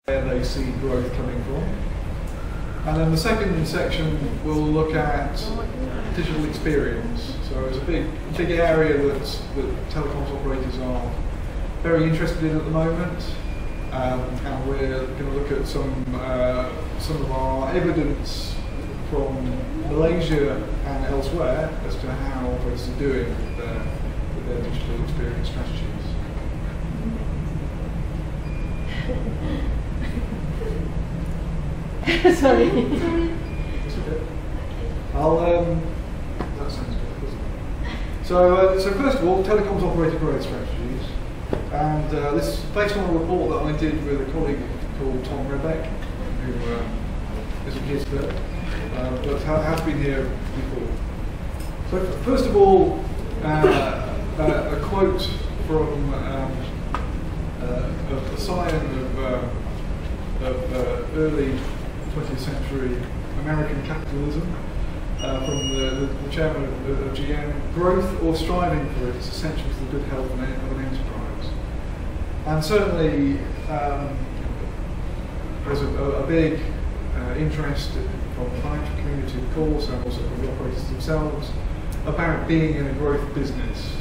where they see growth coming from. And then the second section will look at digital experience. So it's a big area that telecoms operators are very interested in at the moment. And we're going to look at some of our evidence from Malaysia and elsewhere as to how operators are doing with their digital experience strategies. Sorry. That's okay. That sounds good, doesn't it? So first of all, telecoms operator growth strategies. And this is based on a report that I did with a colleague called Tom Rebeck, who isn't here today, but has been here before. So first of all, a quote from a scion of early 20th century American capitalism, from the chairman of GM: growth or striving for it is essential to the good health of an enterprise. And certainly there's a big interest from the financial community, of course, and also from the operators themselves, about being in a growth business.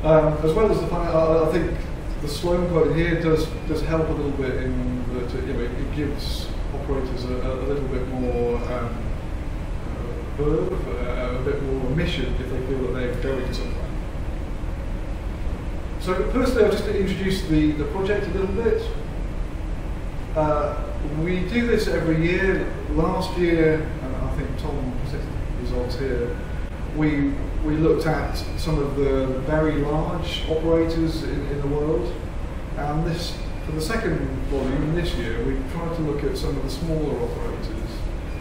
As well as the I think the Sloan quote here does help a little bit in that it gives operators a little bit more verve, a bit more mission if they feel that they're going somewhere. So firstly, I'll just introduce the project a little bit. We do this every year. Last year, and I think Tom presented the results here, we looked at some of the very large operators in the world, and this, for the second volume this year, we tried to look at some of the smaller operators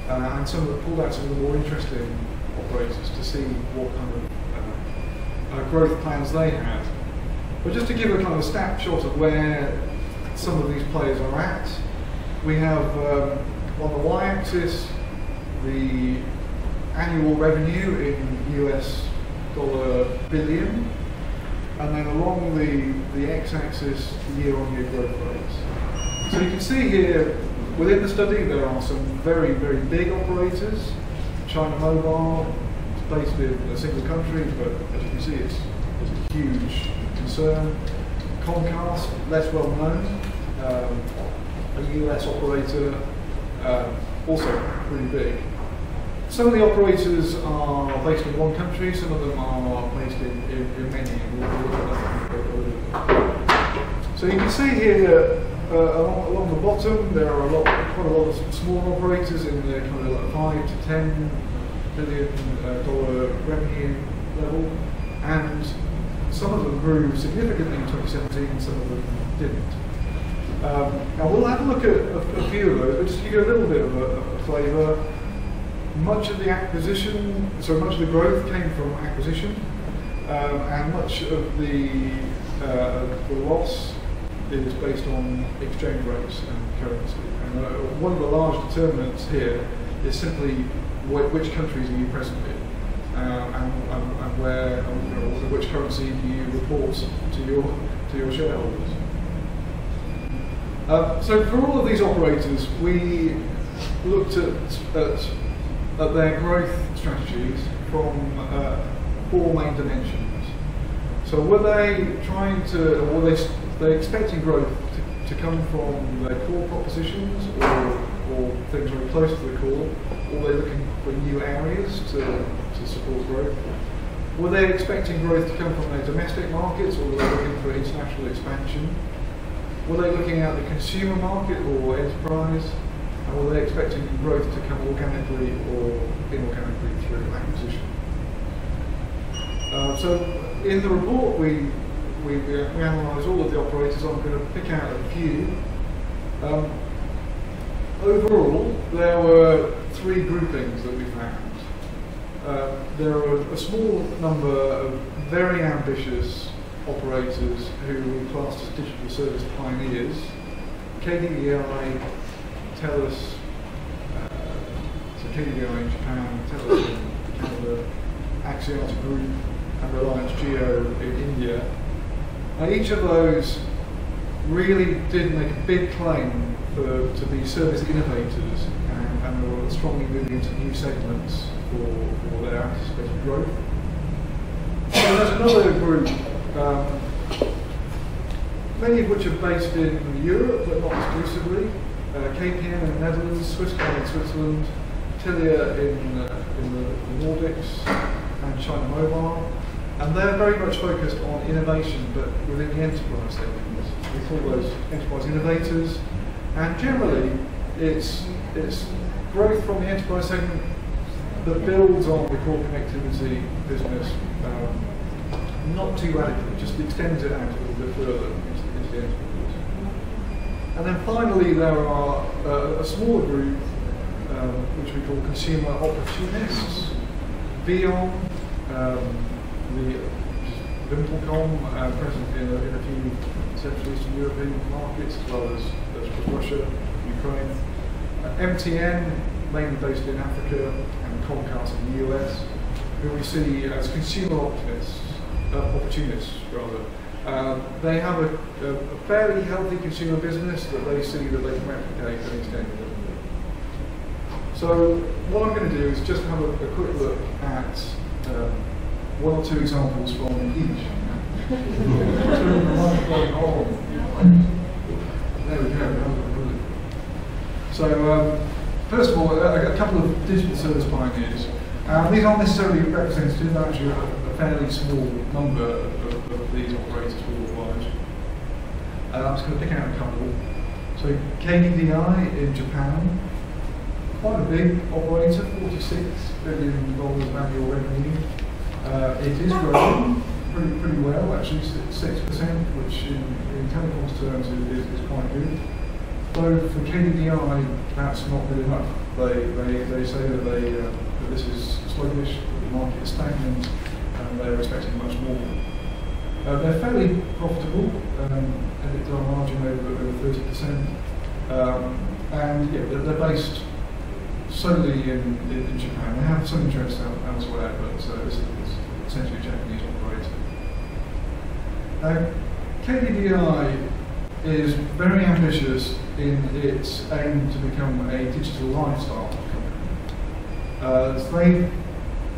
and pulled out some of the more interesting operators to see what kind of growth plans they had. But just to give a kind of a snapshot of where some of these players are at, we have on the y-axis the annual revenue in US dollar billion, and then along the x-axis the year-on-year growth rates. So you can see here within the study there are some very, very big operators. China Mobile is based in a single country, but as you can see it's a huge concern. Comcast, less well known, a US operator, also really big. Some of the operators are based in one country, some of them are based in many. So you can see here along the bottom there are quite a lot of small operators in the kind of like $5 to $10 billion revenue level, and some of them grew significantly in 2017, some of them didn't. Now we'll have a look at a few of those, but just to give you a little bit of a flavour. Much of the much of the growth came from acquisition, and much of the loss is based on exchange rates and currency. And one of the large determinants here is simply which countries are you present in, and where, which currency do you report to your shareholders. So for all of these operators, we looked at their growth strategies from 4 main dimensions. So were they they expecting growth to come from their core propositions or things very close to the core, or were they looking for new areas to support growth? Were they expecting growth to come from their domestic markets, or were they looking for international expansion? Were they looking at the consumer market or enterprise? And were they expecting growth to come organically or inorganically through acquisition? So in the report we analysed all of the operators. I'm going to pick out a few. Overall, there were 3 groupings that we found. There are a small number of very ambitious operators who we classed as digital service pioneers. KDDI, TELUS, so KDDI in Japan, TELUS in Canada, Axiata Group, and Reliance Jio in India. Now each of those really did make a big claim to be service innovators and were strongly moving into new segments for their anticipated growth. So there's another group, many of which are based in Europe, but not exclusively. KPN in the Netherlands, Swisscom in Switzerland, Telia in the Nordics, and China Mobile. And they're very much focused on innovation, but within the enterprise segment. We call those enterprise innovators. And generally, it's growth from the enterprise segment that builds on the core connectivity business, not too radically, just extends it out a little bit further into the enterprise. And then finally, there are a smaller group, which we call consumer opportunists, VEON, the Telecom, present in a few Central Eastern European markets, as well as Russia, Ukraine. MTN, mainly based in Africa, and Comcast in the US, who we see as consumer opportunists rather. They have a fairly healthy consumer business that they see that they can replicate and extend a little bit. So what I'm going to do is just have a quick look at one or two examples from each. There we go. So first of all, a couple of digital service pioneers. These aren't necessarily representative, they're actually a fairly small number of these operators worldwide. I'm just going to pick out a couple. So KDDI in Japan, quite a big operator, $46 billion of annual revenue. It is growing pretty well, actually, 6%, which in telecoms terms is quite good. Though for KDDI, that's not good enough. They say that this is sluggish, that the market is stagnant, and they're expecting much more. They're fairly profitable, EBITDA margin over 30%, and yeah, they're based solely in Japan. They have some interest elsewhere, but this is essentially a Japanese operator. KDDI is very ambitious in its aim to become a digital lifestyle company.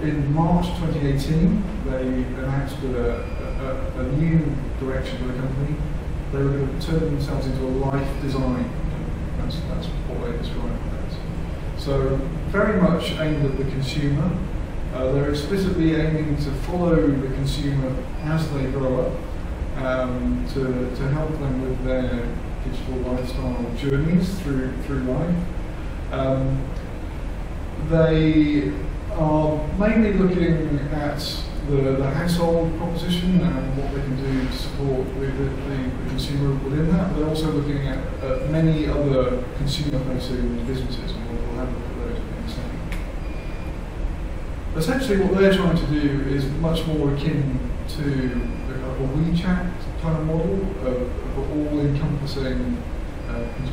In March 2018, they announced a new direction for the company. They were going to turn themselves into a life design company. That's what they describe it as. So very much aimed at the consumer. They're explicitly aiming to follow the consumer as they grow up, to help them with their digital lifestyle journeys through life. They are mainly looking at the household proposition and what they can do to support the consumer within that, but they're also looking at many other consumer-facing businesses, and we'll have a look at those in a second. Essentially what they're trying to do is much more akin to a WeChat kind of model of all-encompassing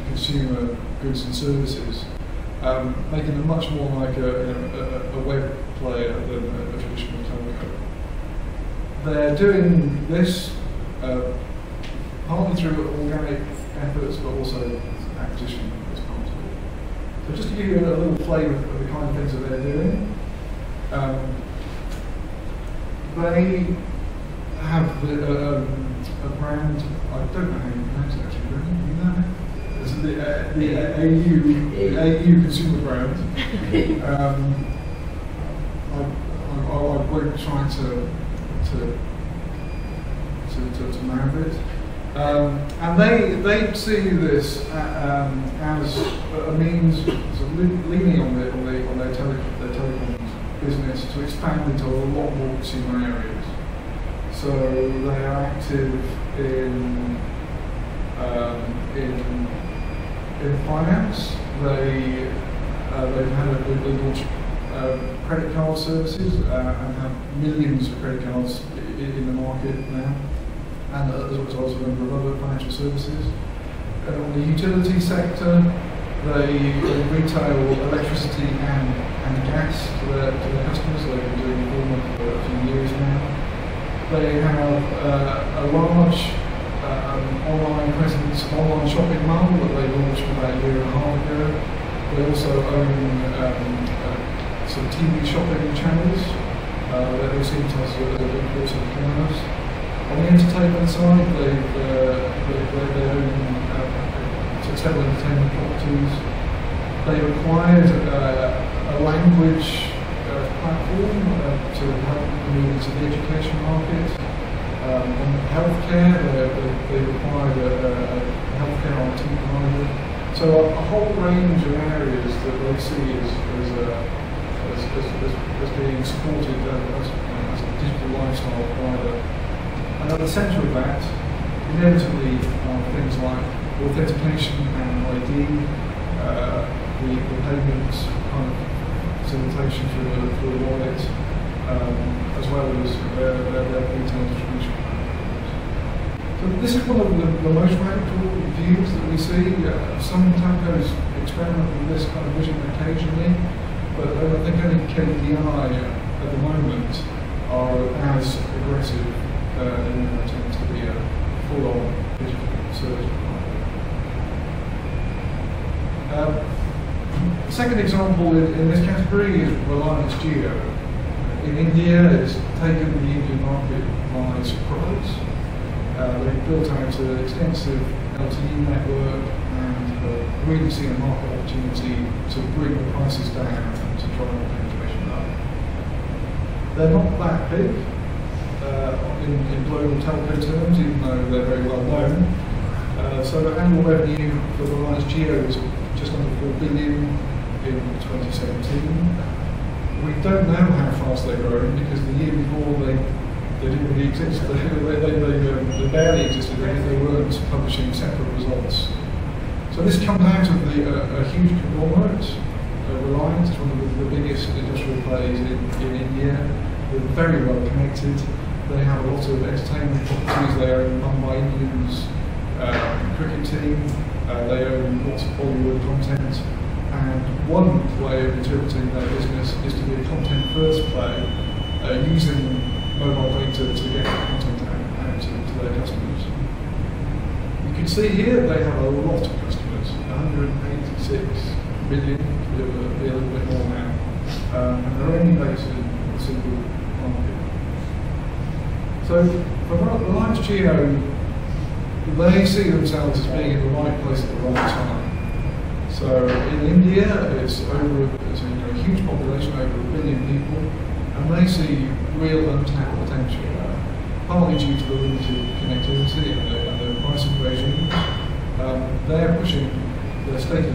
consumer goods and services, making them much more like a web player than a traditional telco. They're doing this partly through organic efforts, but also acquisition as part of it. So just to give you a little flavour of the kind of things that they're doing, they have a brand, I don't know how you pronounce it actually, you know? It's the AU consumer brand. I won't try to map it. And they see this as a means of leaning on their telecom business to expand into a lot more consumer areas. So they are active in finance. They've launched credit card services and have millions of credit cards in the market now, and as well as a number of other financial services. On the utility sector, they retail electricity and gas to their customers. They've been doing it for a few years now. They have a large online presence, online shopping mall that they launched about a year and a half ago. They also own some TV shopping channels that they seem to have a big course of commerce. On the entertainment side, they own several entertainment properties. They've acquired a language platform to help move into the education market. On healthcare, they've acquired a healthcare IT provider. So a whole range of areas that they see as being supported as a digital lifestyle provider. And at the centre of that, inevitably, are things like authentication and ID, the payments kind of facilitation through the wallet, as well as their retail distribution. So this is one of the most radical views that we see. Some telcos experiment with this kind of vision occasionally, but I think only KDI at the moment are as aggressive in their attempt to be a full-on digital service provider. The second example in this category is Reliance Jio. In India, it's taken the Indian market by surprise. They've built out an extensive LTE network and really seen a market opportunity to bring the prices down and to drive the penetration up. They're not that big in global telco terms, even though they're very well known. So the annual revenue for Reliance Jio is just under 4 billion in 2017. We don't know how fast they're growing because the year before they didn't really exist. They barely existed. They weren't publishing separate results. So this comes out of a huge conglomerate. Reliance is one of the biggest industrial players in India. They're very well connected. They have a lot of entertainment properties. They own Mumbai Indians cricket team. They own lots of Bollywood content. And one way of interpreting their business is to be a content-first play, using mobile data to get content out to their customers. You can see here they have a lot of customers, 186 million, be a little bit more now, and they're only based in a single market. So for Reliance Jio, they see themselves as being in the right place at the right time. So in India, it's a huge population, over 1 billion people, and they see real untapped potential there, partly due to the limited connectivity and the pricing regimes. They're pushing, their stated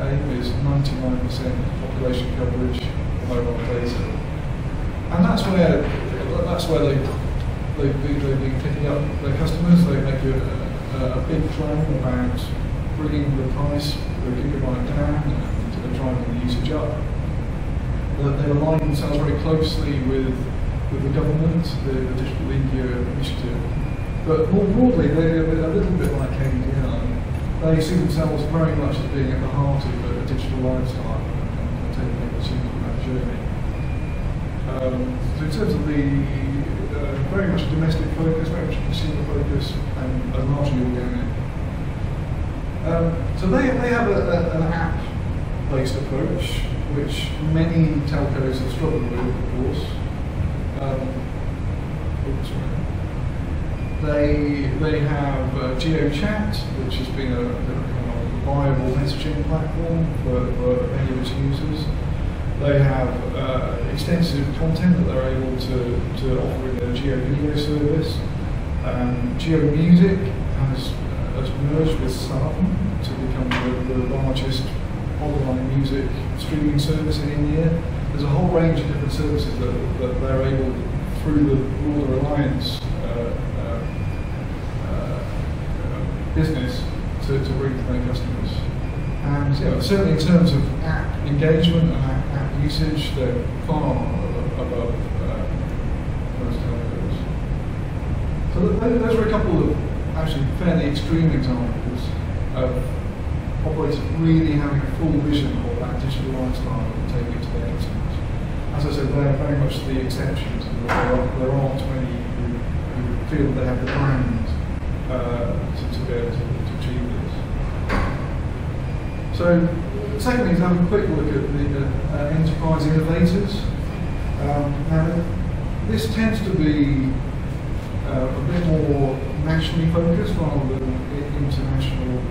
aim is 99% population coverage of mobile data. And that's where they've been picking up their customers. They make a big claim about bringing the price per gigabyte down and driving the usage up. They align themselves very closely with the government, the Digital India initiative. But more broadly, they're a little bit like KDI. They see themselves very much as being at the heart of a digital lifestyle and taking the consumer on that journey. So in terms of the very much domestic focus, very much consumer focus, and largely organic. So they have an app-based approach, which many telcos have struggled with, of course. They have GeoChat, which has been a viable messaging platform for many of its users. They have extensive content that they're able to offer in their Geo Video service. Geo Music has merged with Saavn to become the largest online music streaming service in India. There's a whole range of different services that they're able, through the broader Reliance business, to bring to their customers. And certainly in terms of app engagement and app usage, they're far above most telcos. So those are a couple of actually fairly extreme examples of operators really having a full vision of that digital lifestyle and taking it to their customers. As I said, they're very much the exceptions. There aren't many who feel that they have the brand to be able to achieve this. So, secondly, to have a quick look at the enterprise innovators. Now, this tends to be a bit more nationally focused rather than international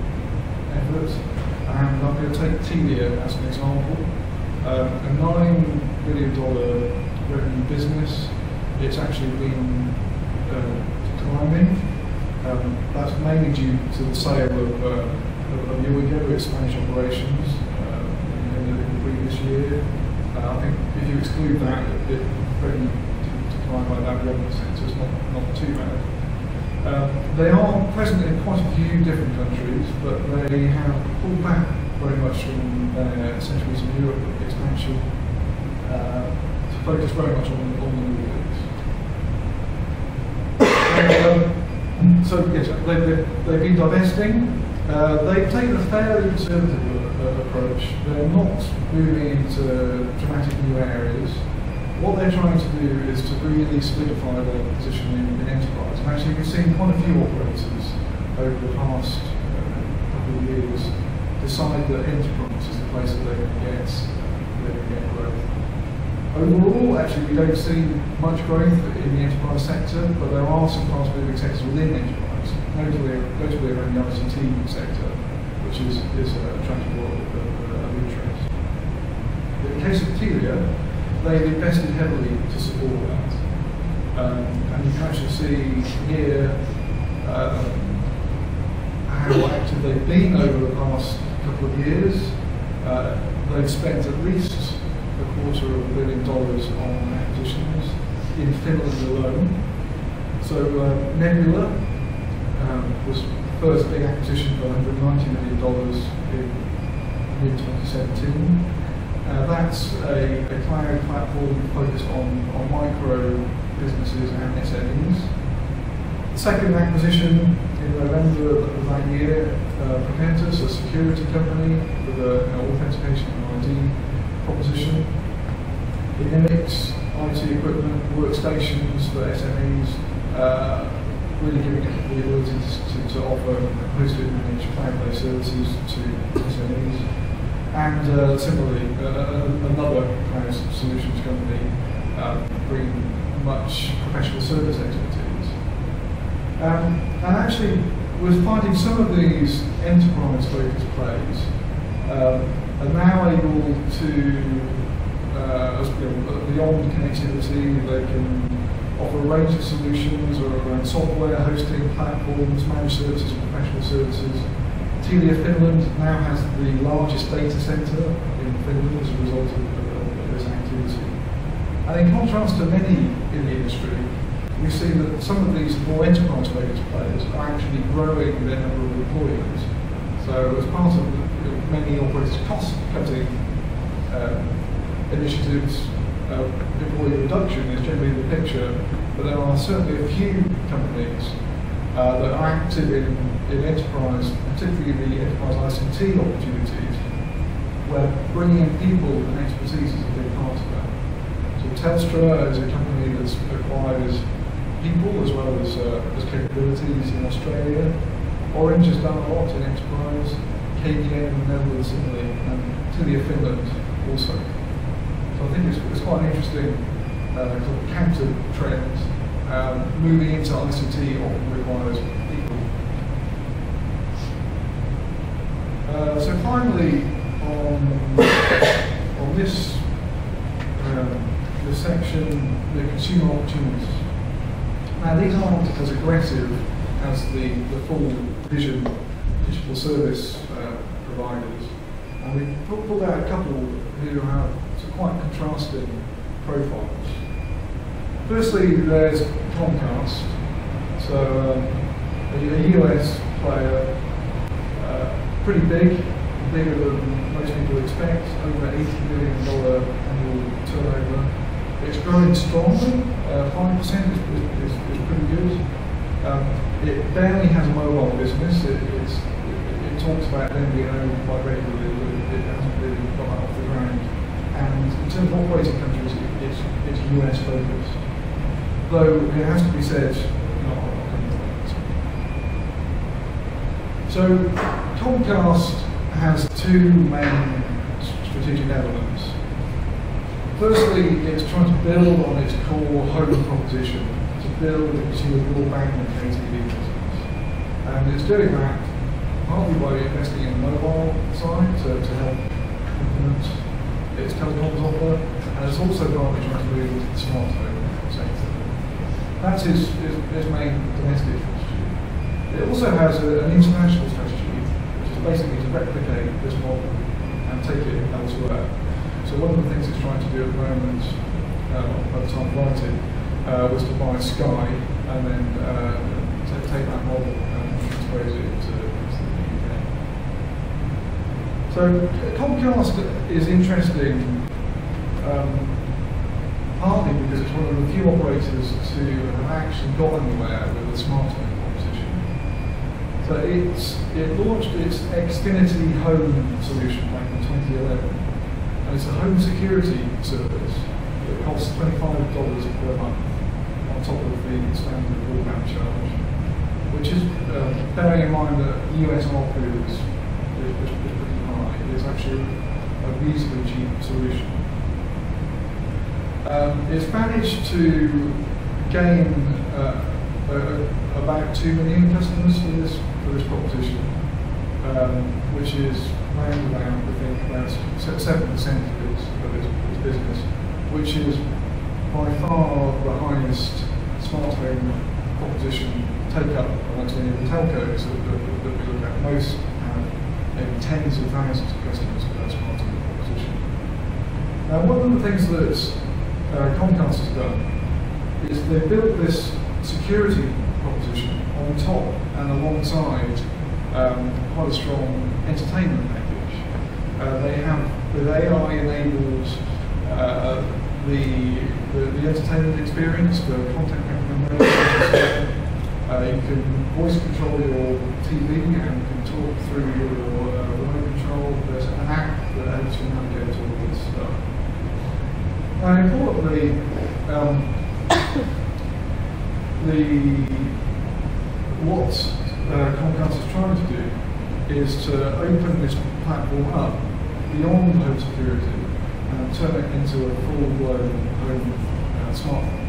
efforts. And I'm going to take Telia as an example. A $9 billion revenue business. It's actually been declining. That's mainly due to the sale of Uruguay, its Spanish operations in the previous year. I think if you exclude that, it revenue declined by about 11%, so it's not too bad. They are present in quite a few different countries, but they have pulled back very much from their Central Eastern Europe expansion to focus very much on the Nordics. So yes, they've been divesting. They've taken a fairly conservative approach. They're not moving into dramatic new areas. What they're trying to do is to really solidify their position in enterprise. And actually, we've seen quite a few operators over the past couple of years decide that enterprise is the place that they can get growth. Overall, actually, we don't see much growth in the enterprise sector, but there are some fast-moving sectors within enterprise, notably around the ICT sector, which is attracting a lot of interest. In the case of Telia, they've invested heavily to support that. And you can actually see here how active they've been over the past couple of years. They've spent at least $250 million on acquisitions in Finland alone. So Nebula was the first big acquisition for $190 million in mid-2017. That's a cloud platform focused on micro businesses and SMEs. The second acquisition in November of that year, Propentus, a security company with an authentication and ID proposition. It mimics IT equipment, workstations for SMEs, really giving it the ability to offer hosted and managed cloud-based services to SMEs. And similarly, another cloud solutions company bringing much professional service expertise. And actually, we're finding some of these enterprise-focused plays are now able to, beyond connectivity, they can offer a range of solutions around software, hosting, platforms, managed services, and professional services. Telia Finland now has the largest data center in Finland as a result of this activity. And in contrast to many in the industry, we see that some of these more enterprise-focused players are actually growing their number of employees. So as part of many operators' cost-cutting initiatives, employee reduction is generally the picture, but there are certainly a few companies that are active in enterprise, particularly the enterprise ICT opportunities, where bringing in people and expertise is a big part of that. So Telstra is a company that's acquires people as well as capabilities in Australia. Orange has done a lot in enterprise, KPN in the Netherlands similarly, and Telia Finland also. So I think it's quite an interesting counter trend. Moving into ICT often requires people. So finally, on this section, the consumer opportunities. Now these aren't as aggressive as the full vision digital service providers. And we pulled out a couple who have some quite contrasting profiles. Firstly, there's Comcast, so a US player, pretty big, bigger than most people expect, over $80 billion annual turnover. It's growing strongly, 5% is pretty good. It barely has a mobile business. It talks about them being owned quite regularly, but it hasn't really got that off the ground. And in terms of operating countries, it's US focused. Though it has to be said, not a lot of companies. So Comcast has two main strategic elements. Firstly, it's trying to build on its core home proposition, to build a consumer broadband and pay TV business. And it's doing that partly by investing in the mobile side to help implement its telecoms offer, and it's also partly trying to move into the smart home sector. That's its main domestic strategy. It also has an international strategy, which is basically to replicate this model and take it elsewhere. So one of the things it's trying to do at the moment, by the time I write it, was to buy Sky and then take that model and transpose it to the UK. So Comcast is interesting partly because it's one of the few operators to have actually got anywhere with a smart home proposition. So it launched its Xfinity Home solution back in 2011. And it's a home security service that costs $25 per month on top of the standard broadband charge, which is, bearing in mind that US ARPU is pretty high, it's actually a reasonably cheap solution. It's managed to gain about 2 million customers for this proposition, which is around about, I think, about 7% of its business, which is by far the highest smart home proposition take-up amongst any of the telcos that we look at. Most have maybe tens of thousands of customers for their smart home proposition. Now, one of the things that Comcast has done is they've built this security proposition on top and alongside quite a strong entertainment package. They have, with AI, enabled the entertainment experience for content recommendations. You can voice control your TV and you can talk through your remote control. There's an app that helps you navigate all this stuff. Now, importantly, what Comcast is trying to do is to open this platform up beyond home security and turn it into a full-blown home smartphone.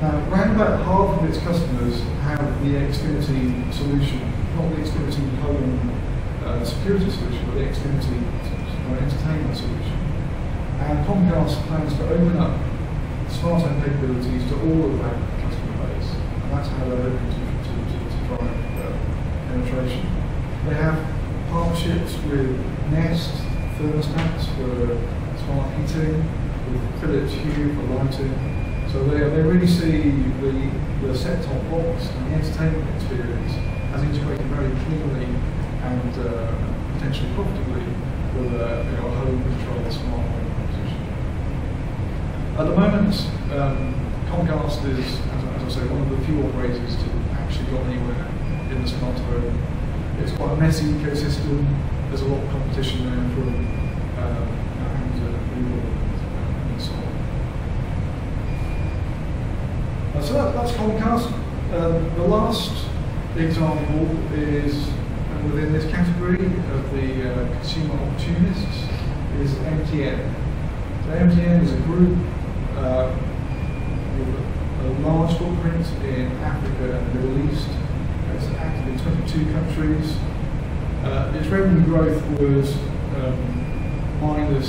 Now, around about half of its customers have the Xfinity solution, not the Xfinity home security solution, but the Xfinity entertainment solution. And Comcast plans to open up smart home capabilities to all of that customer base, and that's how they're hoping to drive penetration. They have partnerships with Nest thermostats for smart heating, with Philips Hue for lighting. So they really see the set-top box and the entertainment experience as integrated very cleanly and potentially profitably with a home control smart home proposition. At the moment, Comcast is, as I say, one of the few operators to actually got anywhere in the smart home. It's quite a messy ecosystem. There's a lot of competition there from Google and so on. So that's Comcast. The last example is within this category of the consumer opportunists is MTN. So MTN is a group with a large footprint in Africa and the Middle East. It's active in 22 countries. Its revenue growth was minus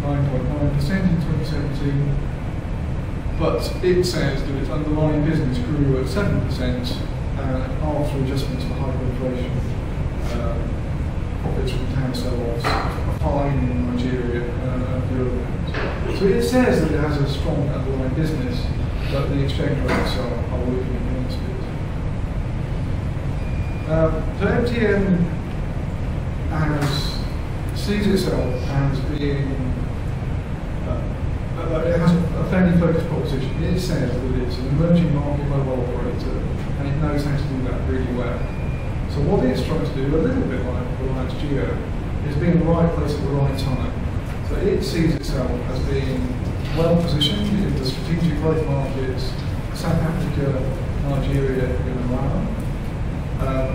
9.9% in 2017. But it says that its underlying business grew at 7% after adjustments for hyperinflation, profits from town sell-offs, a fine in Nigeria, and Europe. So it says that it has a strong underlying business, but the exchange rates are working against it. So MTN sees itself as being it has a fairly focused proposition. It says that it's an emerging market mobile operator and it knows how to do that really well. So what it's trying to do, a little bit like Reliance Jio, is be in the right place at the right time. So it sees itself as being well positioned in the strategic growth markets, South Africa, Nigeria, and Iran.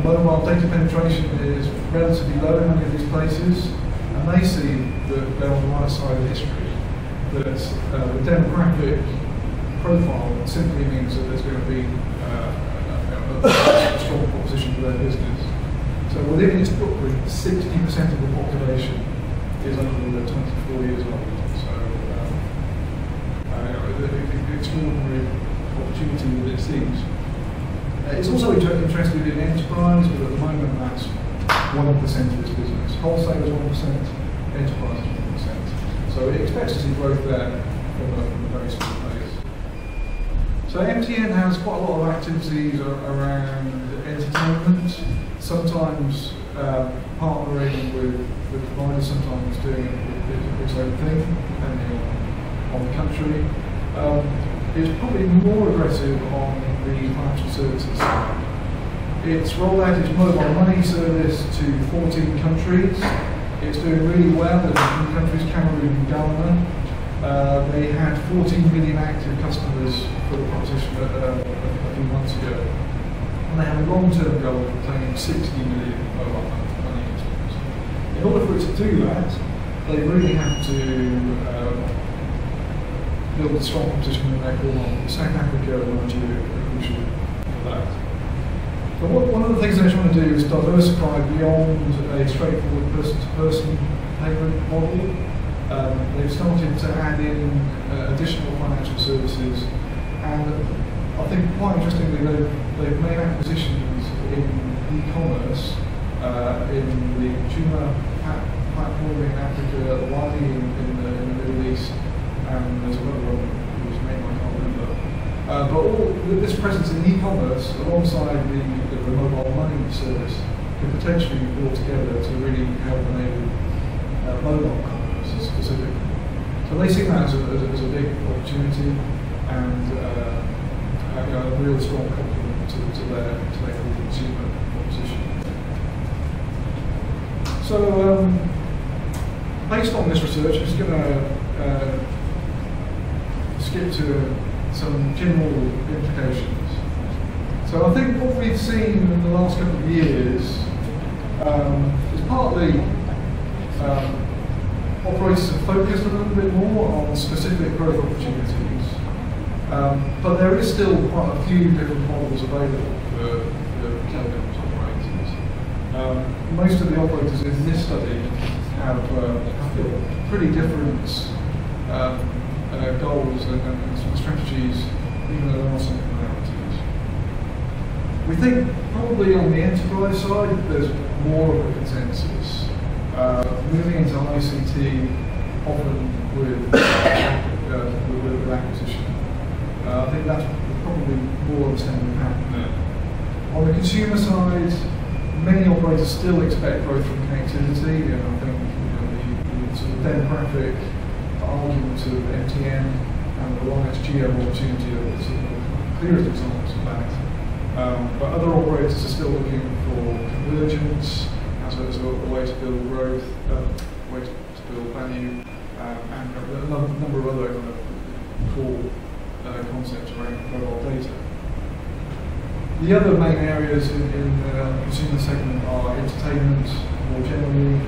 Mobile data penetration is relatively low in many of these places, and they see that they're on the right side of history, that the demographic profile simply means that there's going to be a strong proposition for their business. So within its footprint, 60% of the population is under 24 years old. So the extraordinary opportunity that it sees. It's also interested in enterprise, but at the moment that's 1% of its business. Wholesale is 1%, enterprise is 1%. So it expects to see growth there from a very small base. So MTN has quite a lot of activities around entertainment, sometimes partnering with providers, sometimes doing its own thing, depending on the country. It's probably more aggressive on the financial services side. It's rolled out its mobile money service to 14 countries. It's doing really well in countries, Cameroon and Ghana. They had 14 million active customers for the proposition a few months ago. And they have a long-term goal of obtaining 60 million mobile money customers. In order for it to do that, they really have to build a strong position in their core market. South Africa and Nigeria are crucial for that. So one of the things they're trying to do is diversify beyond a straightforward person-to-person payment model. They've started to add in additional financial services, and I think quite interestingly they've made acquisitions in e-commerce, in the consumer platform in Africa, Wadi in the Middle East, and there's another one whose name I can't remember. But all this presence in e-commerce, alongside the mobile money service, could potentially be brought together to really help enable mobile commerce specifically. So they see that as a big opportunity, and a real strong complement to their consumer proposition. So based on this research, I'm just going to skip to some general implications. So I think what we've seen in the last couple of years is partly operators have focused a little bit more on specific growth opportunities, but there is still quite a few different models available for telecoms operators. Most of the operators in this study have pretty different goals and strategies, even though there are some similarities. We think probably on the enterprise side there's more of a consensus. Moving into ICT often with acquisition. I think that's probably more of the same pattern there. On the consumer side, many operators still expect growth from connectivity, and I think the sort of demographic argument of MTN and the Reliance Geo opportunity are sort of the clearest examples of that. But other operators are still looking for convergence as a way to build growth, a way to build value, and a number of other kind of core concepts around mobile data. The other main areas in the consumer segment are entertainment more generally,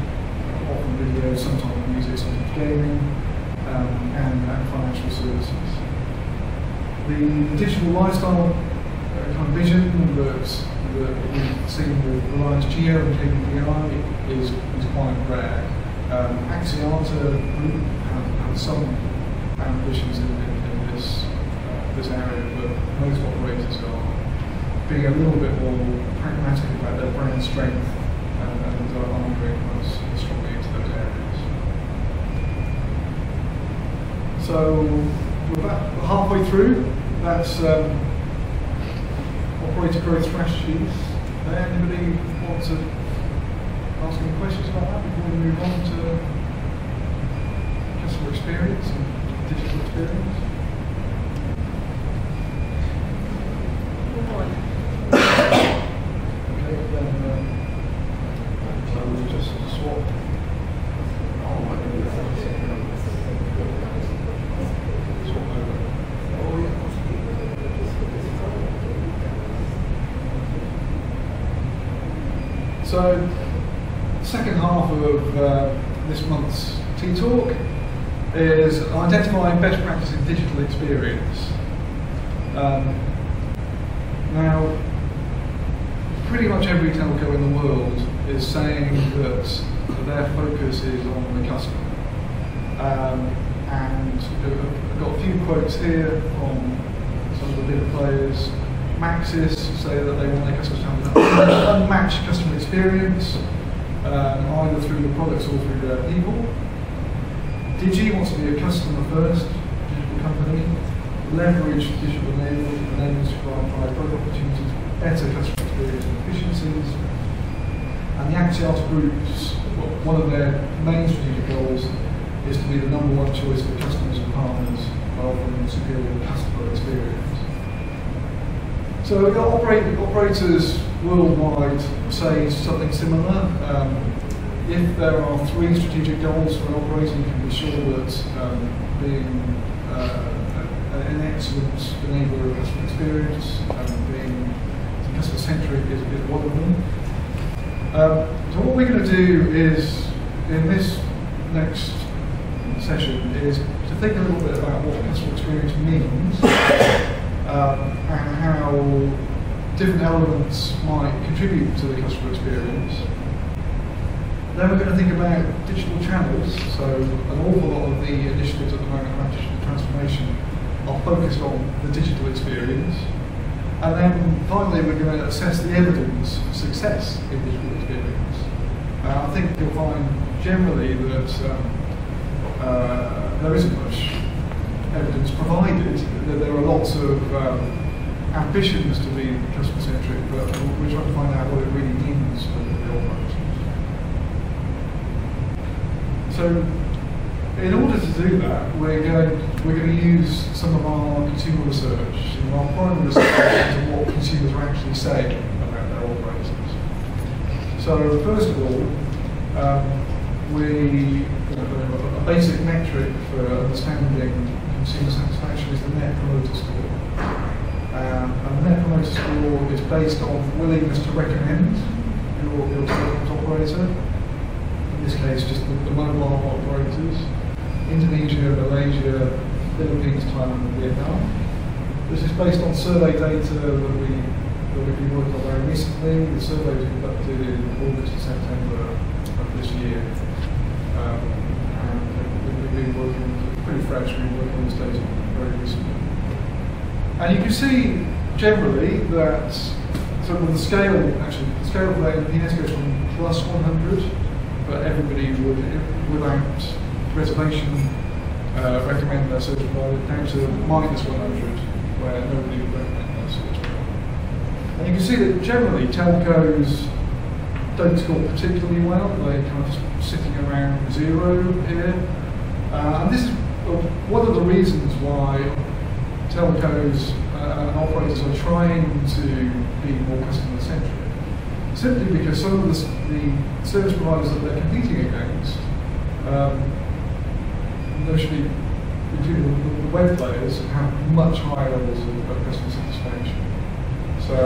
often video, sometimes music, sometimes gaming, and financial services. The digital lifestyle kind of vision that we've seen with Reliance Geo and KPI is quite rare. Axiata Group have some ambitions in this area, but most operators are being a little bit more pragmatic about their brand strength and arguing most strongly into those areas. So we're about halfway through. That's operator growth strategies. Anybody want to ask any questions about that before we move on to customer experience and digital experience? Okay, then so we'll just swap. Swap over. So, second half of this month's Tea Talk is identifying best practice in digital experience. Now, pretty much every telco in the world is saying that their focus is on the customer. And I've got a few quotes here from some of the bigger players. Maxis say that they want their customers to have an unmatched customer experience, either through the products or through their people. Digi wants to be a customer-first digital company, leverage digital enablers to provide growth opportunities, better customer experience and efficiencies. And the Axios Group's, one of their main strategic goals is to be the #1 choice for customers and partners by offering superior customer experience. So operators worldwide say something similar. If there are 3 strategic goals for an operator, you can be sure that being an excellent enabler of customer experience and being customer-centric is one of them. So what we're going to do is, in this next session, is to think a little bit about what customer experience means and how different elements might contribute to the customer experience. Then we're going to think about digital channels. So an awful lot of the initiatives at the moment around digital transformation are focused on the digital experience. And then finally we're going to assess the evidence of success in digital experience. I think you'll find generally that there isn't much evidence provided, that there are lots of ambitions to be customer-centric, but we're trying to find out what it really means for the operators. So, in order to do that, we're going to use some of our consumer research, our primary research into what consumers are actually saying about their operators. So, first of all, a basic metric for understanding consumer satisfaction is the Net Promoter Score. And the Net Promoter Score is based on willingness to recommend your telecoms operator. In this case, just the mobile operators. Indonesia, Malaysia, Philippines, Thailand, and Vietnam. This is based on survey data that we've been working on very recently. The survey was conducted in August to September of this year. And we've been working pretty fresh, we've been working on this data very recently. And you can see generally that sort of the scale for that NPS goes from +100, but everybody would, without reservation, recommend their service provider, down to -100, where nobody would recommend their service provider. And you can see that generally telcos don't score particularly well. They're kind of sitting around 0 here. And this is one of the reasons why telcos and operators are trying to be more customer-centric. Simply because some of the service providers that they're competing against, notably including the web players, have much higher levels of customer satisfaction. So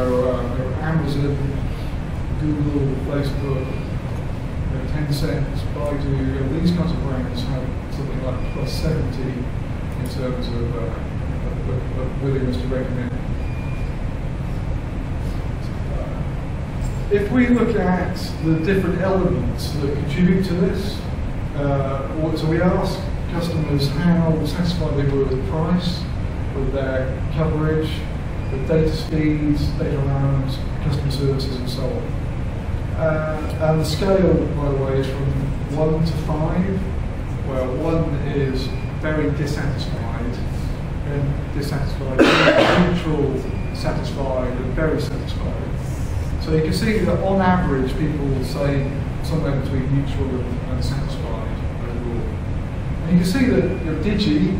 Amazon, Google, Facebook, Tencent, Baidu, these kinds of brands have something like +70 in terms of willingness to recommend. If we look at the different elements that contribute to this, so we ask customers how satisfied they were with the price, with their coverage, with data speeds, data allowance, customer services, and so on. And the scale, by the way, is from 1 to 5, where 1 is very dissatisfied, neutral, satisfied, and very satisfied. So you can see that on average, people will say somewhere between neutral and satisfied overall. And you can see that Digi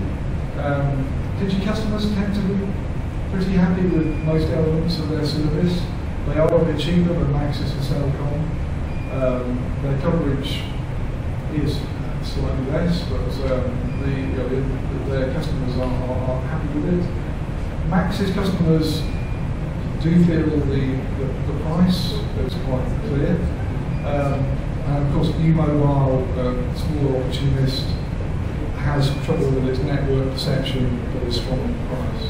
customers tend to be pretty happy with most elements of their service. They are a bit cheaper than Analysys and Telecom. Their coverage is slightly less, but their customers are happy with it. Max's customers do feel the price is quite clear. And of course, new mobile, smaller opportunist, has trouble with its network perception, but is strong in price.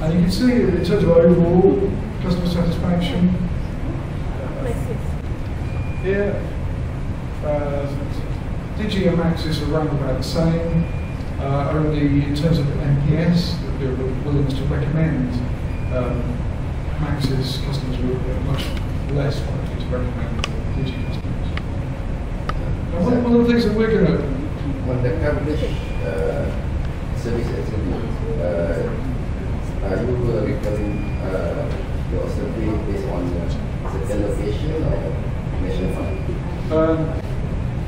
And you can see in terms of overall customer satisfaction, here, Digi and Maxis are around about the same, only in terms of NPS, the willingness to recommend, Maxis customers were much less likely to recommend Digi customers. Now, one of the things that we're going to... When the coverage service attribute, are you recording your survey based on certain location or nationwide?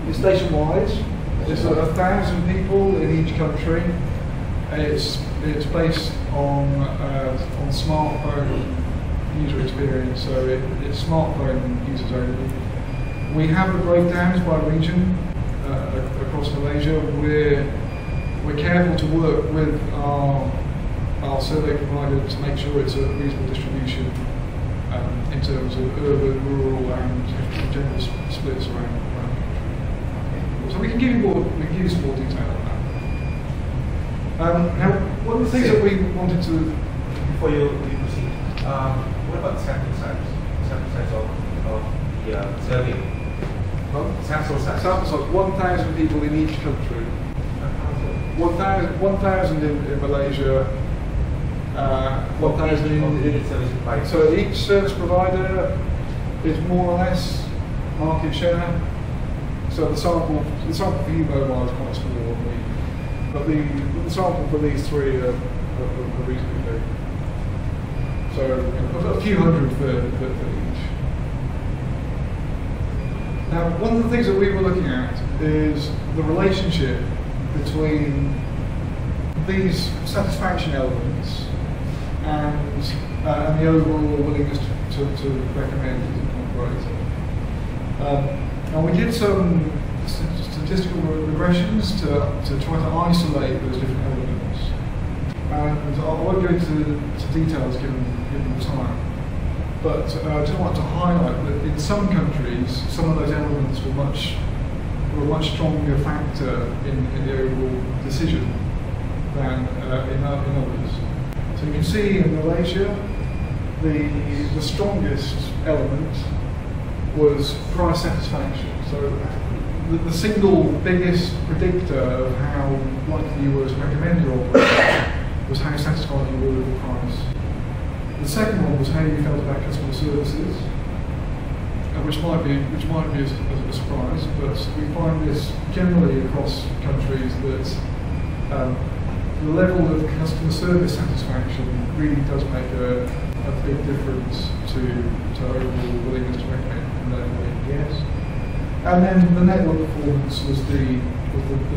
It's nationwide. There's 1,000 people in each country. It's based on smartphone user experience, so it's smartphone users only. We have the breakdowns by region across Malaysia. We're careful to work with our survey provider to make sure it's a reasonable distribution in terms of urban, rural, and general splits around the country. So we can give you some more detail on that. Now, one of the things that we wanted to... Before you proceed, what about sample size? Sample size of the survey? Well, sample size? Sample size, 1,000 people in each country. 1,000 in Malaysia, 1,000 in service provider. So each service provider is more or less market share. So the sample for U-Mobile is quite small, but the sample for these three are reasonably big. So a few hundred for each. Now, one of the things that we were looking at is the relationship between these satisfaction elements and the overall willingness to recommend an operator. And we did some statistical regressions to try to isolate those different elements. And I won't go into details given the time, but I just want to highlight that in some countries, some of those elements were a much stronger factor in the overall decision than in others. So you can see in Malaysia, the strongest element was price satisfaction. So the single biggest predictor of how likely you were to recommend your operator was how satisfied you were with the price. The second one was how you felt about customer services, which might be a surprise, but we find this generally across countries that the level of customer service satisfaction really does make a big difference to overall willingness to recommend and therefore NPS. And then the network performance was the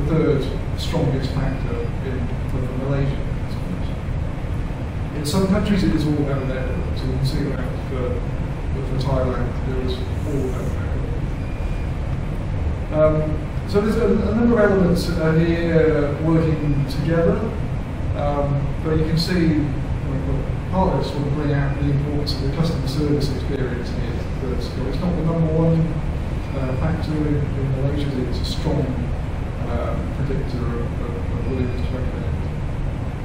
third strongest factor for Malaysia. In some countries it is all about the network, so you can see that for Thailand there was all about the network. So there's a number of elements here working together, but you can see part of this will bring out the importance of the customer service experience here. That it's not the number one factor in Malaysia, it's a strong predictor of willingness to recommend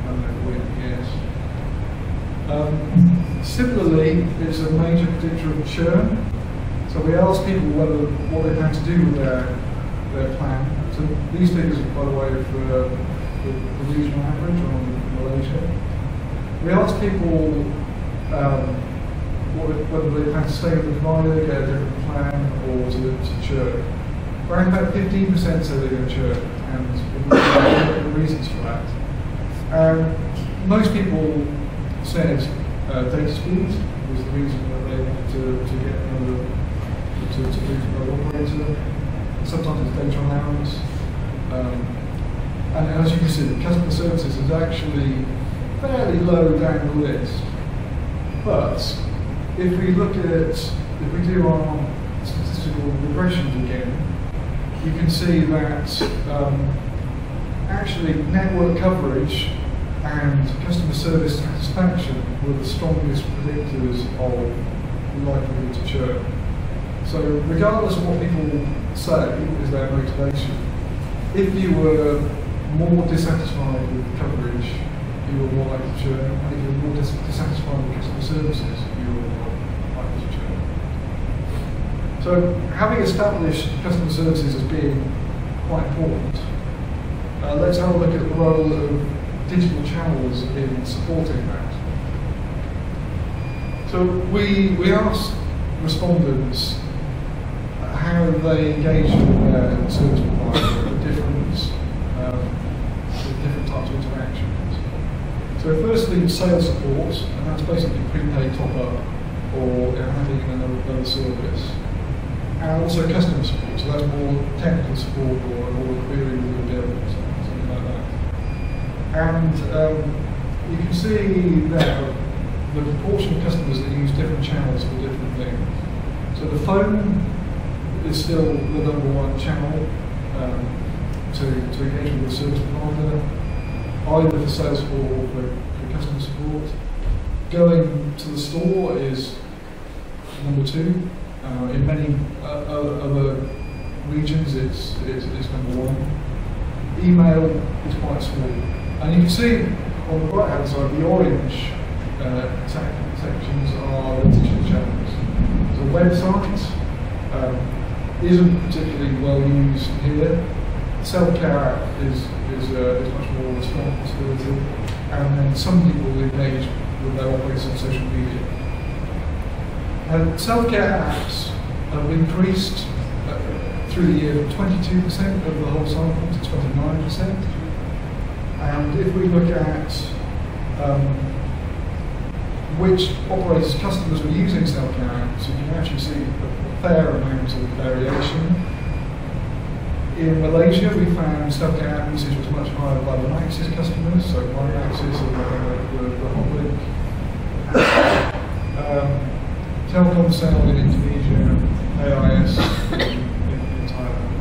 and therefore NPS. Similarly, it's a major predictor of churn. So we asked people what they plan to do with their plan. So these figures, by the way, for the regional average on Malaysia. We asked people whether they plan to stay with the provider, get a different plan, or to churn. Around about 15% said they're going to churn, and the reasons for that. Most people said data speed was the reason that they wanted to get another to move to another operator. Sometimes it's data allowance. And as you can see, the customer services is actually fairly low down the list. But if we do our statistical regressions again, you can see that actually network coverage and customer service satisfaction were the strongest predictors of likelihood to churn. So regardless of what people say is their motivation, if you were more dissatisfied with coverage, you were more likely to churn, and if you were more dissatisfied with customer services, you were more likely to churn. So having established customer services as being quite important, let's have a look at the role of digital channels in supporting that. So we asked respondents how they engage with their service provider with different types of interactions. So firstly, sales support, and that's basically prepaid top-up or having another service. And also customer support, so that's more technical support or a query with your bill or something like that. And you can see there the proportion of customers that use different channels for different things. So the phone is still the #1 channel to engage with the service provider, either for sales support or for customer support. Going to the store is #2. In many other regions, it's #1. Email is quite small, and you can see on the right-hand side the orange sections are the digital channels. So websites isn't particularly well used here. Self-care app is much more a responsibility, and then some people engage with their operators on social media. And self-care apps have increased through the year from 22% of the whole sample to 29%. And if we look at which operators' customers were using self-care apps, you can actually see a fair amount of variation. In Malaysia, we found self-care app usage was much higher by the Analysys customers, so by Analysys and the Hotlink. Telecom sale in Indonesia, AIS in Thailand.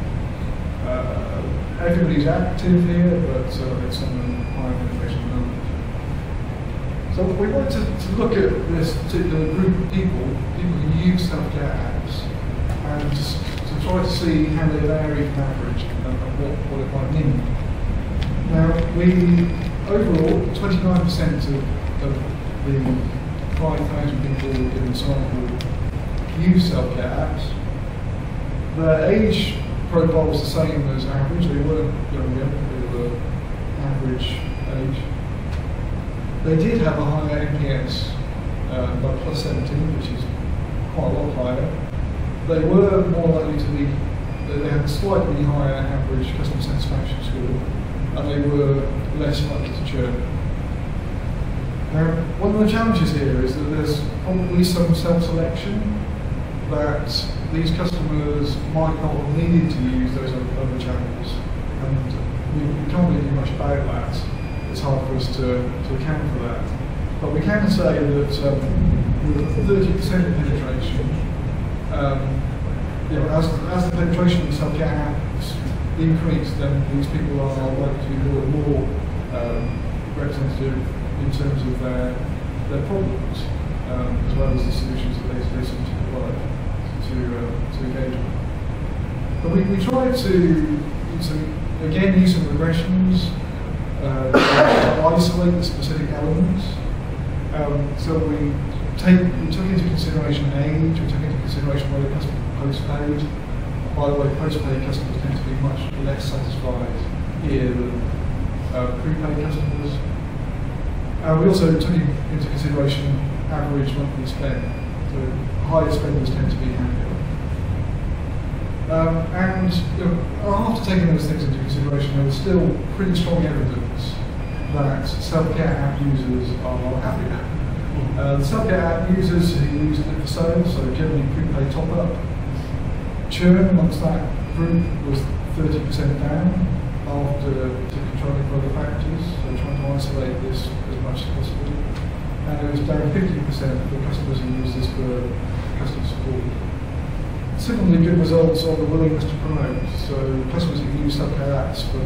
Everybody's active here, but it's on a high penetration number. So we wanted to look at this particular group of people who use self-care apps, and to try to see how they vary from average and what it might mean. Now, overall, 29% of the 5,000 people in the sample use self-care apps. Their age profile was the same as average. They weren't younger, they were average age. They did have a higher NPS by +17, which is quite a lot higher. They were more likely to be, they had a slightly higher average customer satisfaction score, and they were less likely to churn. Now, one of the challenges here is that there's probably some self-selection, that these customers might not have needed to use those other channels, and we can't really do much about that. It's hard for us to account for that. But we can say that with 30% penetration, as the penetration of self-care apps increase, then these people are likely to be more representative in terms of their problems, as well as the solutions that they seem to provide to engage with. But we tried to again use some regressions to isolate the specific elements. So we took into consideration age, we took into consideration whether customers were postpaid. By the way, postpaid customers tend to be much less satisfied here than prepaid customers. We also took into consideration average monthly spend. So higher spenders tend to be happier. And after taking those things into consideration, there was still pretty strong evidence that self-care app users are happier. The self-care app users who use it for sales, so generally prepaid top-up, churn amongst that group was 30% down after controlling for other factors, so trying to isolate this as much as possible. And it was down 50% for customers who use this for customer support. Similarly good results on the willingness to promote. So customers who use self-care apps for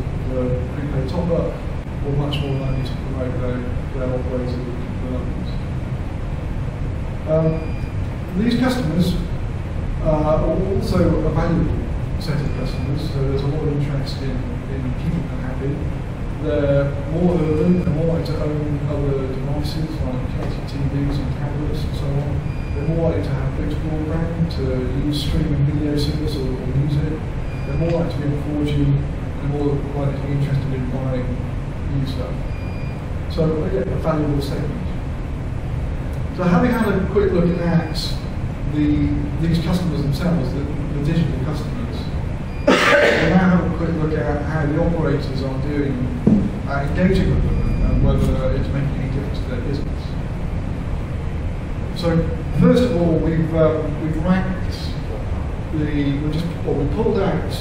prepaid top-up were much more likely to promote their operator than others. These customers Also a valuable set of customers, so there's a lot of interest in keeping them happy. They're more urban, they're more likely to own other devices like connected TVs and tablets and so on. They're more likely to have fixed broadband to use streaming video service or music. They're more likely to be on 4G, and more likely to be interested in buying new stuff. So again, a valuable segment. So having had a quick look at these customers themselves, the digital customers, we'll now have a quick look at how the operators are doing engaging with them and whether it's making any difference to their business. So first of all, we've ranked we pulled out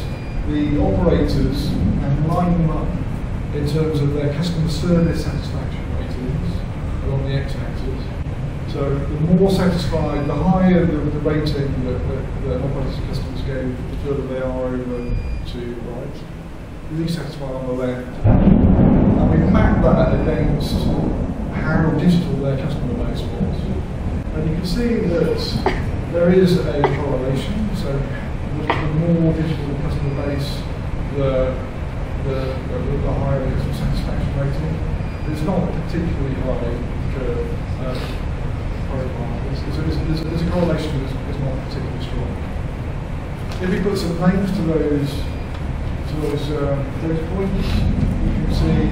the operators and lined them up in terms of their customer service satisfaction ratings along the x-axis. So the more satisfied, the higher the rating that operators and customers gave, the further they are over to right. The least satisfied on the left. And we mapped that against how digital their customer base was. And you can see that there is a correlation. So the more digital the customer base, the higher the customer satisfaction rating. It's not a particularly high curve. There's a correlation that's not particularly strong. If we put some names to those points, you can see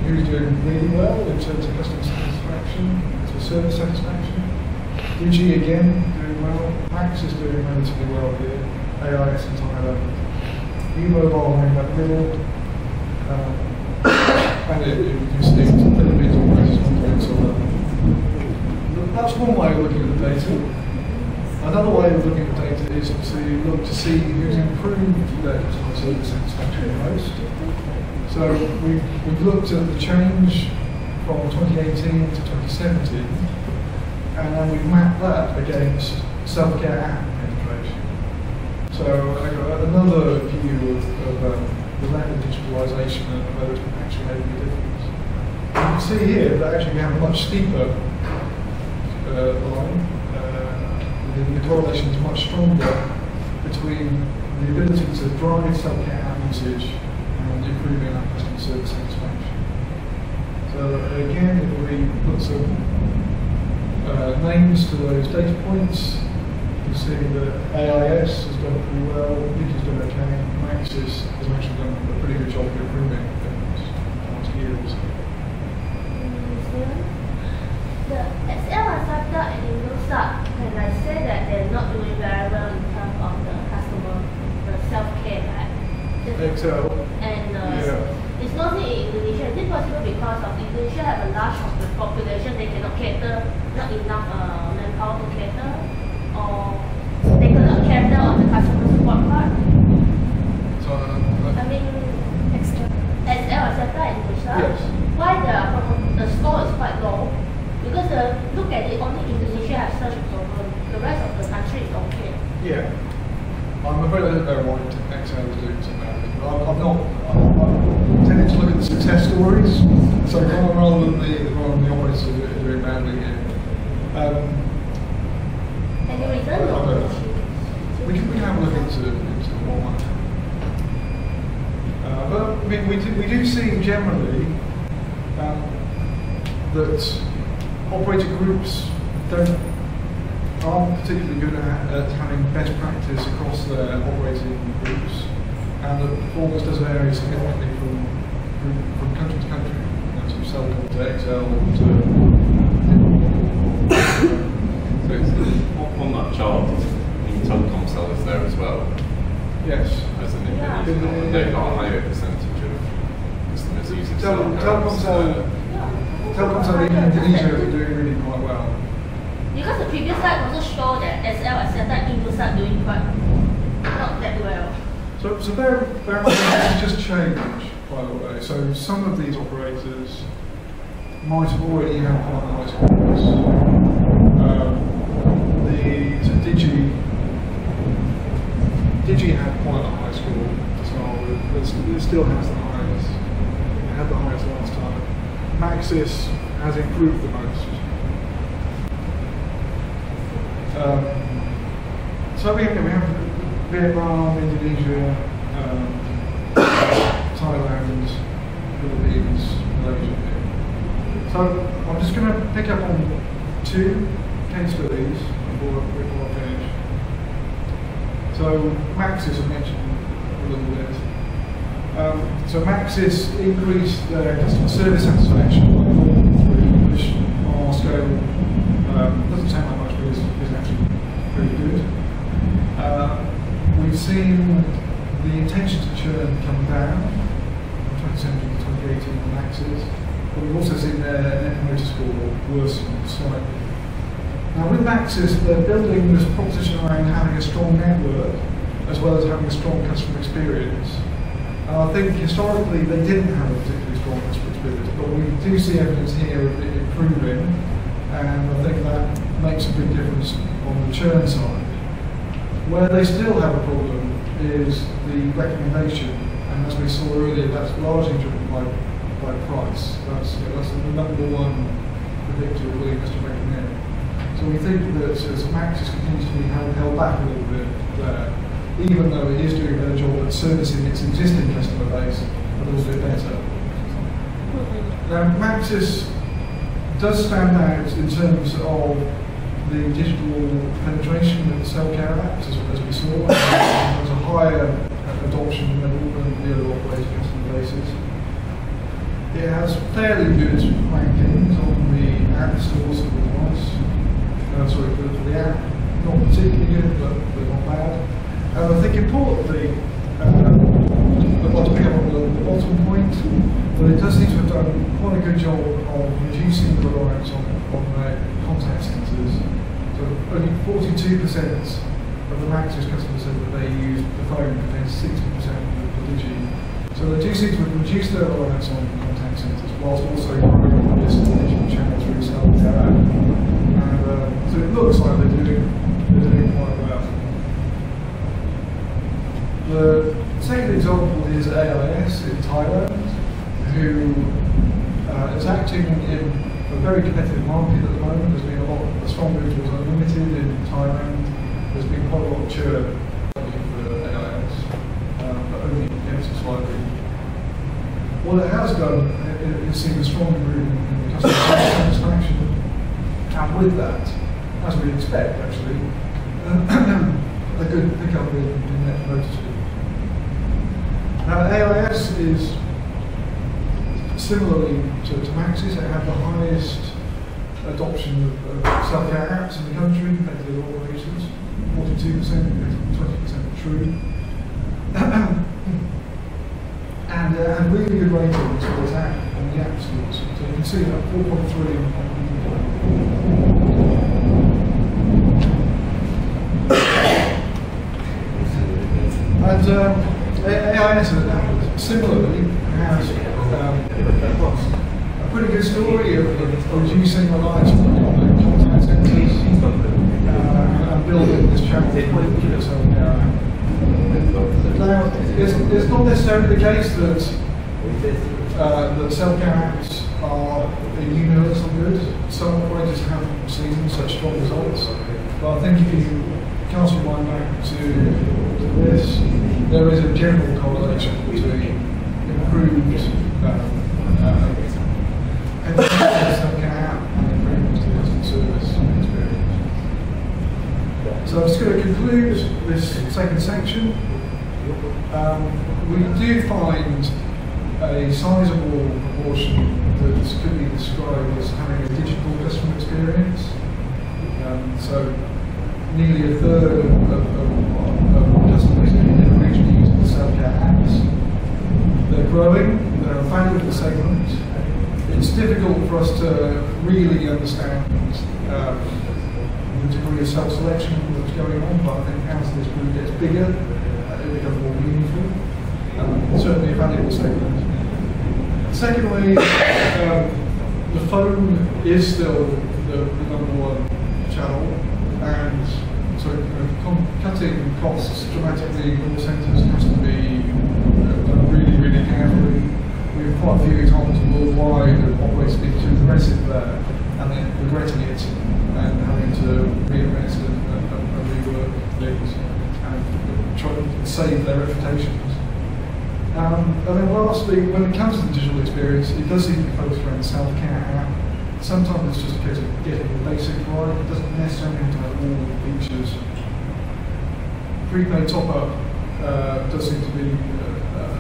who's doing really well in terms of customer satisfaction, to service satisfaction. Digi again doing well. Max is doing relatively well here. AIS and Thailand. eMobile in that middle. And you see Philippines always doing so well. That's one way of looking at the data. Another way of looking at the data is to look to see who's improved their customer service satisfaction the most. So we've looked at the change from 2018 to 2017, and then we've mapped that against self-care app penetration. So I've got another view of the level of digitalisation and whether it's actually making a difference. You can see here that actually we have a much steeper line. The correlation is much stronger between the ability to drive self-care app usage and improving our customer service satisfaction. So again, if we put some names to those data points, you can see that AIS has done pretty well, Digi's done okay, Maxis has actually done a pretty good job of improving things last year or so. The XL Asata and Indosat, can I say that they're not doing very well in terms of the customer, the self-care, right? XL. And yeah. It's not in Indonesia. Is it possible because of Indonesia have a large of the population, they cannot cater, not enough manpower to cater, or they cannot cater on the customer support part? So, I mean, XL Asata and Indosat. Yes. Why the score is quite low? Because look at it, only Indonesia has such a problem. The rest of the country is okay. Yeah. I'm afraid I don't know why XL is doing so badly. I'm tending to look at the success stories, so rather than the operators who are doing badly here. Any reason? We can have a look into more. But I mean, we do see generally that operator groups aren't particularly good at having best practice across their operating groups, and the performance does vary significantly from country to country. From Telecom to XL to. So on that chart, Telecom cell is there as well. Yes. As an individual, they've got a higher percentage of customers using Telecom cell in Indonesia are doing really quite well. Because the previous slide also showed that SL Asata and Indosat doing quite not that well. So bear in mind this has just changed, by the way. So some of these operators might have already had quite high scores. Digi had quite a high score to start with. It still has the highest. It had the highest last time. Maxis has improved the most. So we have Vietnam, Indonesia, Thailand, Philippines, Malaysia. So I'm just going to pick up on 2 case studies before I finish. So Maxis I mentioned a little bit. So Maxis increased their customer service satisfaction by 4.3, which on our scale doesn't sound like much, but is actually pretty good. We've seen the intention to churn come down from 2017 to 2018 on Maxis, but we've also seen their Net Promoter Score worsen slightly. Now with Maxis, they're building this proposition around having a strong network as well as having a strong customer experience. And I think historically they didn't have a particularly strong customer experience, but we do see evidence here of it improving, and I think that makes a big difference on the churn side. Where they still have a problem is the recommendation, and as we saw earlier, that's largely driven by price. That's the number one predictor of willingness to recommend. So we think that as Maxis continues to be held back a little bit there, even though it is doing a better job at servicing its existing customer base a little bit better. Now Maxis does stand out in terms of the digital penetration of the self-care apps, as we saw. There's a higher adoption level than the other operating customer bases. It has fairly good rankings on the app stores for the device. For the app, not particularly good, but not bad. And I think importantly, I'd like to pick up on the bottom point, but it does seem to have done quite a good job of reducing the reliance on their contact centres. So only 42% of the Maxis customers said that they used the phone compared to 60% of the Digi. So they do seem to have reduced their reliance on contact centres whilst also growing this digital channel through self-care app. So it looks like they're doing quite well. The second example is AIS in Thailand, who is acting in a very competitive market at the moment. There's been a strong move towards unlimited in Thailand. There's been quite a lot of churn for AIS, but only ever so slightly. What it has done is seen a strong improvement in the customer satisfaction, and with that, as we expect actually, a good pickup in Net Promoter Score. Now AIS is similarly to Maxis. It had the highest adoption of self-care apps in the country compared to the other operations, 42% compared to 20% true. And had really good ratings for this app on the app stores. So you can see that 4.3 And AIS similarly has a pretty good story of reducing reliance on the contact centres and building this channel for self-care. Now, it's not necessarily the case that self-care apps are universal good. Some operators haven't seen such strong results, but I think if you cast your mind back to this, there is a general correlation between improved self-care app and improvements to customer service experience. So I'm just going to conclude this second section. We do find a sizable proportion that could be described as having a digital customer experience. So nearly a third of customers in the region using the self-care apps. They're growing, they're a valuable segment. It's difficult for us to really understand the degree of self-selection that's going on, but I think as this group gets bigger, it becomes more meaningful. Certainly a valuable segment. Secondly, the phone is still the number one channel, and so cutting costs dramatically in all centres has to be done really, really carefully. We have quite a few examples worldwide of operators being too aggressive there and then regretting it and having to reinvest and rework things. save their reputations. And then lastly, when it comes to the digital experience, it does seem to be focused around the self-care app. Sometimes it's just a case of getting the basic right. It doesn't necessarily have to have all the features. Prepaid top-up does seem to be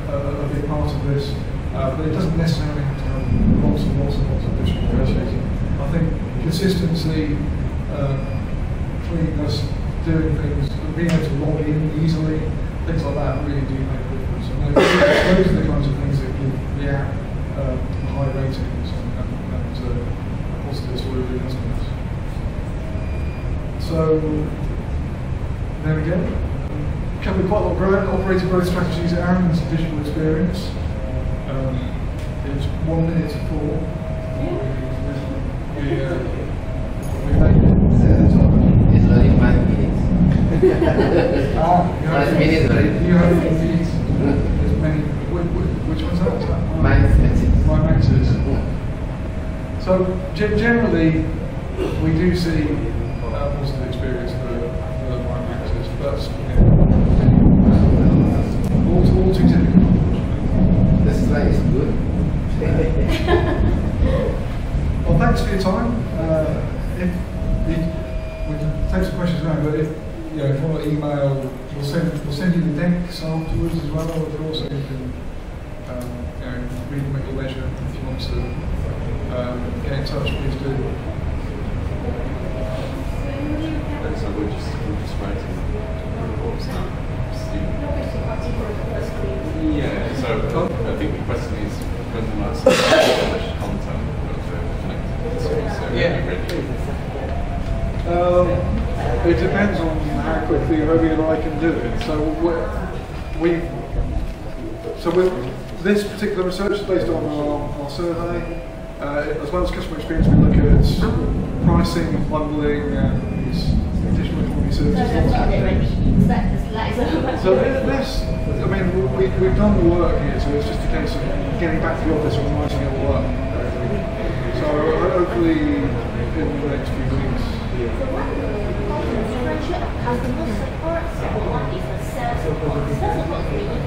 a big part of this, but it doesn't necessarily have to have lots of additional features. I think consistency, cleanness, doing things, being able to log in easily, things like that really do make a difference. And those are the kinds of things that give the app high ratings and positive sort of customers. So, there we go. Covered quite a lot of ground, operator growth strategies and digital experience. It's 1 minute to 4. We made it. It's only 5 minutes. You 5 minutes already. You have these. There's many. Which one's that? My expenses. My maxes. So generally, we do see a positive experience for my maxes, but all too typical. The slide is good. Well, thanks for your time. We can take some questions now, but if you want to email, we'll send you the decks afterwards as well. Of course, so you can read them at your leisure. If you want to get in touch, please do. So we're just writing reports now. Yeah, so I think the question is when the last published content of the connected. It depends on how quickly Roby and I can do it. So with this particular research is based on our survey, as well as customer experience. We look at pricing, bundling, and additional economy services. So this, I mean, we've done the work here, so it's just a case of getting back to the office and writing it all up. So hopefully in the next few weeks. So what differentiate customer support? So one is a sales support. Sales support is really